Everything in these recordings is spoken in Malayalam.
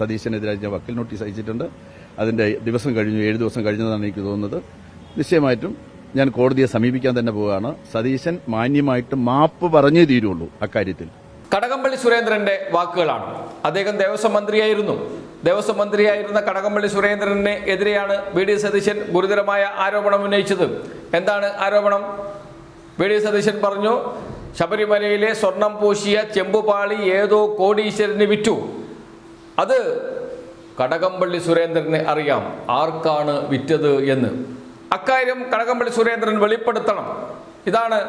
സതീശനെതിരായി ഞാൻ വക്കീൽ നോട്ടീസ് അയച്ചിട്ടുണ്ട്. അതിന്റെ ദിവസം കഴിഞ്ഞു, 7 ദിവസം കഴിഞ്ഞതാണ് എനിക്ക് തോന്നുന്നത്. നിശ്ചയമായിട്ടും ഞാൻ കോടതിയെ സമീപിക്കാൻ തന്നെ പോവുകയാണ്. സതീശൻ മാന്യമായിട്ട് മാപ്പ് പറഞ്ഞേ തീരുള്ളൂ അക്കാര്യത്തിൽ. കടകംപള്ളി സുരേന്ദ്രന്റെ വാക്കുകളാണ്. അദ്ദേഹം ദേവസ്വം മന്ത്രിയായിരുന്നു. ദേവസ്വം മന്ത്രിയായിരുന്ന കടകംപള്ളി സുരേന്ദ്രന് എതിരെയാണ് വി.ഡി. സതീശൻ ഗുരുതരമായ ആരോപണം ഉന്നയിച്ചത്. എന്താണ് ആരോപണം? വി.ഡി. സതീശൻ പറഞ്ഞു, ശബരിമലയിലെ സ്വർണം പൂശിയ ചെമ്പുപാളി ഏതോ കോടീശ്വരന് വിറ്റു. അത് കടകംപള്ളി സുരേന്ദ്രന് അറിയാം ആർക്കാണ് വിറ്റത് എന്ന്. അക്കാര്യം കടകംപള്ളി സുരേന്ദ്രൻ വെളിപ്പെടുത്തണം. ഇതാണ്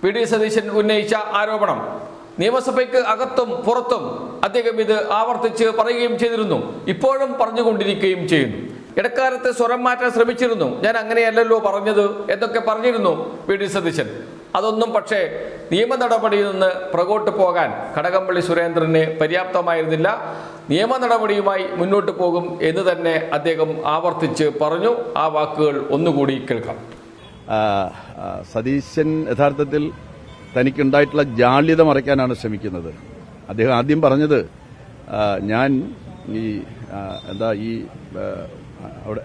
വി.ഡി. സതീശൻ ഉന്നയിച്ച ആരോപണം. നിയമസഭയ്ക്ക് അകത്തും പുറത്തും അദ്ദേഹം ഇത് ആവർത്തിച്ച് പറയുകയും ചെയ്തിരുന്നു. ഇപ്പോഴും പറഞ്ഞുകൊണ്ടിരിക്കുകയും ചെയ്യുന്നു. ഇടക്കാലത്ത് സ്വരം മാറ്റാൻ ശ്രമിച്ചിരുന്നു. ഞാൻ അങ്ങനെയല്ലല്ലോ പറഞ്ഞത് എന്നൊക്കെ പറഞ്ഞിരുന്നു വി.ഡി. സതീശൻ. അതൊന്നും പക്ഷേ നിയമ നടപടിയിൽ നിന്ന് പുറകോട്ട് പോകാൻ കടകംപള്ളി സുരേന്ദ്രന് പര്യാപ്തമായിരുന്നില്ല. നിയമ നടപടിയുമായി മുന്നോട്ട് പോകും എന്ന് തന്നെ അദ്ദേഹം ആവർത്തിച്ച് പറഞ്ഞു. ആ വാക്കുകൾ ഒന്നുകൂടി കേൾക്കാം. സതീശൻ യഥാർത്ഥത്തിൽ തനിക്കുണ്ടായിട്ടുള്ള ജാള്യത മറയ്ക്കാനാണ് ശ്രമിക്കുന്നത്. അദ്ദേഹം ആദ്യം പറഞ്ഞത് ഞാൻ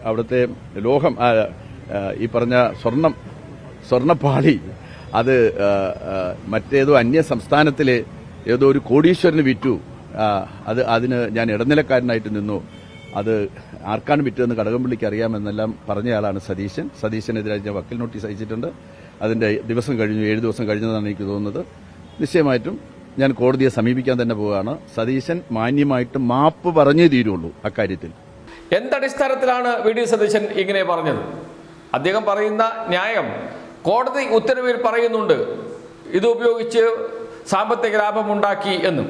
അവിടുത്തെ ലോഹം ഈ പറഞ്ഞ സ്വർണ്ണപ്പാളി അത് മറ്റേതോ അന്യ സംസ്ഥാനത്തിലെ ഏതോ ഒരു കോടീശ്വരന് വിറ്റു, അതിന് ഞാൻ ഇടനിലക്കാരനായിട്ട് നിന്നു, അത് ആർക്കാണ് വിറ്റതെന്ന് കടകംപള്ളിക്ക് അറിയാമെന്നെല്ലാം പറഞ്ഞയാളാണ് സതീശൻ. സതീശനെതിരായി ഞാൻ വക്കീൽ നോട്ടീസ് അയച്ചിട്ടുണ്ട്. അതിന്റെ ദിവസം കഴിഞ്ഞു, 7 ദിവസം കഴിഞ്ഞതാണ് എനിക്ക് തോന്നുന്നത്. നിശ്ചയമായിട്ടും ഞാൻ കോടതിയെ സമീപിക്കാൻ തന്നെ പോവുകയാണ്. സതീശൻ മാന്യമായിട്ട് മാപ്പ് പറഞ്ഞേ തീരുള്ളൂ അക്കാര്യത്തിൽ. എന്തടിസ്ഥാനത്തിലാണ് വി.ഡി. സതീശൻ ഇങ്ങനെ പറഞ്ഞത്? അദ്ദേഹം പറയുന്ന ന്യായം കോടതി ഉത്തരവിൽ പറയുന്നുണ്ട് ഇത് ഉപയോഗിച്ച് സാമ്പത്തിക ലാഭമുണ്ടാക്കി എന്നും.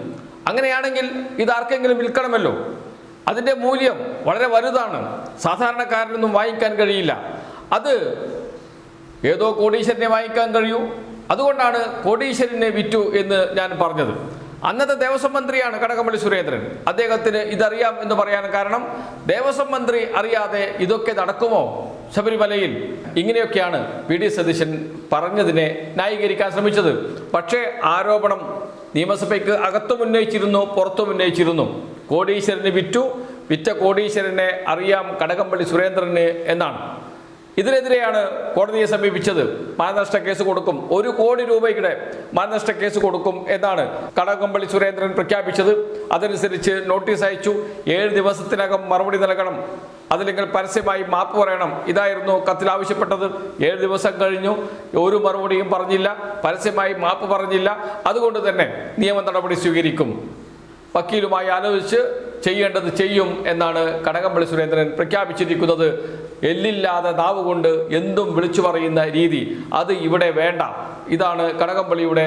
അങ്ങനെയാണെങ്കിൽ ഇത് ആർക്കെങ്കിലും വിൽക്കണമല്ലോ. അതിന്റെ മൂല്യം വളരെ വലുതാണ്, സാധാരണക്കാരനൊന്നും വാങ്ങിക്കാൻ കഴിയില്ല. അത് ഏതോ കോടീശ്വരനെ വാങ്ങിക്കാൻ കഴിയൂ. അതുകൊണ്ടാണ് കോടീശ്വരനെ വിറ്റു എന്ന് ഞാൻ പറഞ്ഞത്. അന്നത്തെ ദേവസ്വം മന്ത്രിയാണ് കടകംപള്ളി സുരേന്ദ്രൻ. അദ്ദേഹത്തിന് ഇതറിയാം എന്ന് പറയാൻ കാരണം ദേവസ്വം മന്ത്രി അറിയാതെ ഇതൊക്കെ നടക്കുമോ ശബരിമലയിൽ? ഇങ്ങനെയൊക്കെയാണ് വി.ഡി. സതീശൻ പറഞ്ഞതിനെ ന്യായീകരിക്കാൻ ശ്രമിച്ചത്. പക്ഷേ ആരോപണം നിയമസഭയ്ക്ക് അകത്തും ഉന്നയിച്ചിരുന്നു, പുറത്തും ഉന്നയിച്ചിരുന്നു. കോടീശ്വരന് വിറ്റ കോടീശ്വരനെ അറിയാം കടകംപള്ളി സുരേന്ദ്രന് എന്നാണ്. ഇതിനെതിരെയാണ് കോടതിയെ സമീപിച്ചത്. മാനനഷ്ട കേസ് കൊടുക്കും, 1 കോടി രൂപയുടെ മാനനഷ്ട കേസ് കൊടുക്കും എന്നാണ് കടകംപള്ളി സുരേന്ദ്രൻ പ്രഖ്യാപിച്ചത്. അതനുസരിച്ച് നോട്ടീസ് അയച്ചു. 7 ദിവസത്തിനകം മറുപടി നൽകണം, അതില്ലെങ്കിൽ പരസ്യമായി മാപ്പ് പറയണം. ഇതായിരുന്നു കത്തിൽ ആവശ്യപ്പെട്ടത്. 7 ദിവസം കഴിഞ്ഞു, ഒരു മറുപടിയും പറഞ്ഞില്ല, പരസ്യമായി മാപ്പ് പറഞ്ഞില്ല. അതുകൊണ്ട് തന്നെ നിയമ നടപടി സ്വീകരിക്കും, വക്കീലുമായി ആലോചിച്ച് ചെയ്യേണ്ടത് ചെയ്യും എന്നാണ് കടകംപള്ളി സുരേന്ദ്രൻ പ്രഖ്യാപിച്ചിരിക്കുന്നത്. എല്ലില്ലാതെ നാവ് കൊണ്ട് എന്തും വിളിച്ചു പറയുന്ന രീതി അത് ഇവിടെ വേണ്ട. ഇതാണ് കടകംപള്ളിയുടെ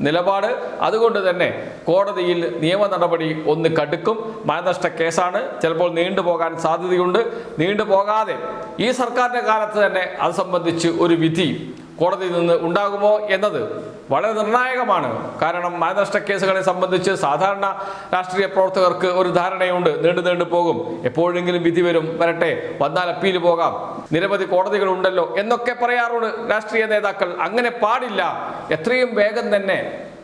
നിലപാട്. അതുകൊണ്ട് തന്നെ കോടതിയിൽ നിയമ നടപടി ഒന്ന് കടുക്കും. മാനനഷ്ട കേസാണ്, ചിലപ്പോൾ നീണ്ടുപോകാൻ സാധ്യതയുണ്ട്. നീണ്ടുപോകാതെ ഈ സർക്കാരിന്റെ കാലത്ത് തന്നെ അത് സംബന്ധിച്ച് ഒരു വിധി കോടതിയിൽ നിന്ന് ഉണ്ടാകുമോ എന്നത് വളരെ നിർണായകമാണ്. കാരണം മാനനഷ്ട കേസുകളെ സംബന്ധിച്ച് സാധാരണ രാഷ്ട്രീയ പ്രവർത്തകർക്ക് ഒരു ധാരണയുണ്ട്, നീണ്ടു പോകും, എപ്പോഴെങ്കിലും വിധി വരട്ടെ, വന്നാൽ അപ്പീൽ പോകാം, നിരവധി കോടതികളുണ്ടല്ലോ എന്നൊക്കെ പറയാറുണ്ട് രാഷ്ട്രീയ നേതാക്കൾ. അങ്ങനെ പാടില്ല. എത്രയും വേഗം തന്നെ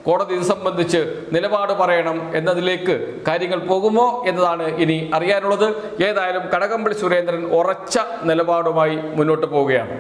കോടതി ഇത് സംബന്ധിച്ച് നിലപാട് പറയണം എന്നതിലേക്ക് കാര്യങ്ങൾ പോകുമോ എന്നതാണ് ഇനി അറിയാനുള്ളത്. ഏതായാലും കടകംപള്ളി സുരേന്ദ്രൻ ഉറച്ച നിലപാടുമായി മുന്നോട്ട് പോവുകയാണ്.